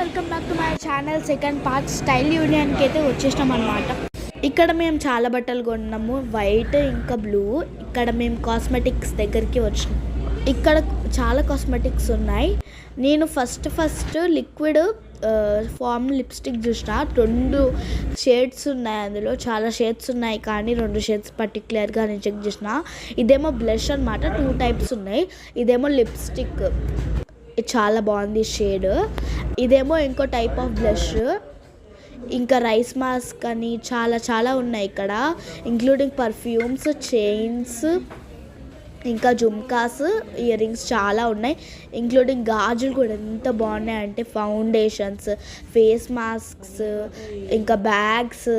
Welcome back to my channel. Second part style యూనియన్కి అయితే వచ్చేసినాం అనమాట. ఇక్కడ మేము చాలా బట్టలు కొన్నాము, వైట్ ఇంకా బ్లూ. ఇక్కడ మేము కాస్మెటిక్స్ దగ్గరికి వచ్చినాం. ఇక్కడ చాలా కాస్మెటిక్స్ ఉన్నాయి. నేను ఫస్ట్ లిక్విడ్ ఫామ్ లిప్స్టిక్ చూసిన. 2 షేడ్స్ ఉన్నాయి, అందులో చాలా షేడ్స్ ఉన్నాయి కానీ 2 షేడ్స్ పర్టికులర్గా నేను చెక్ చేసిన. ఇదేమో బ్లష్ అనమాట, 2 టైప్స్ ఉన్నాయి. ఇదేమో లిప్స్టిక్, చాలా బాగుంది షేడ్. ఇదేమో ఇంకో టైప్ ఆఫ్ బ్లష్. ఇంకా రైస్ మాస్క్ అని చాలా ఉన్నాయి ఇక్కడ, ఇంక్లూడింగ్ పర్ఫ్యూమ్స్, చైన్స్, ఇంకా జుమ్కాస్, ఇయర్ రింగ్స్ చాలా ఉన్నాయి. ఇంక్లూడింగ్ గాజులు కూడా ఎంత బాగున్నాయి అంటే, ఫౌండేషన్స్, ఫేస్ మాస్క్స్, ఇంకా బ్యాగ్స్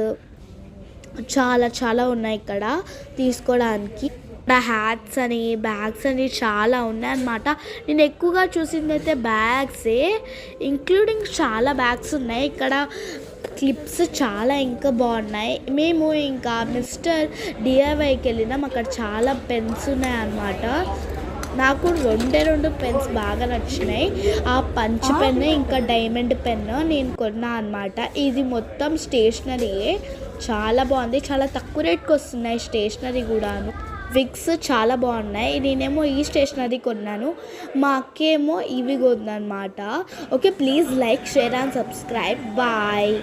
చాలా ఉన్నాయి ఇక్కడ తీసుకోవడానికి. హ్యాట్స్ అని, బ్యాగ్స్ అని చాలా ఉన్నాయి అన్నమాట. నేను ఎక్కువగా చూసింది అయితే బ్యాగ్సే, ఇంక్లూడింగ్ చాలా బ్యాగ్స్ ఉన్నాయి ఇక్కడ. క్లిప్స్ చాలా ఇంకా బాగున్నాయి. మేము ఇంకా మిస్టర్ డిఐవైకి వెళ్ళినాం, అక్కడ చాలా పెన్స్ ఉన్నాయి అన్నమాట. నాకు 2 పెన్స్ బాగా నచ్చినాయి. ఆ పంచ్ పెన్ ఇంకా డైమండ్ పెన్ నేను కొన్నా అనమాట. ఇది మొత్తం స్టేషనరీయే, చాలా బాగుంది. చాలా తక్కువ రేట్కి వస్తున్నాయి స్టేషనరీ కూడాను. విగ్స్ చాలా బాగున్నాయి. నేనేమో ఈ స్టేషనరీ కొన్నాను, మా అక్కేమో ఇవి కొన్నమాట. Okay, please like, share and subscribe. Bye.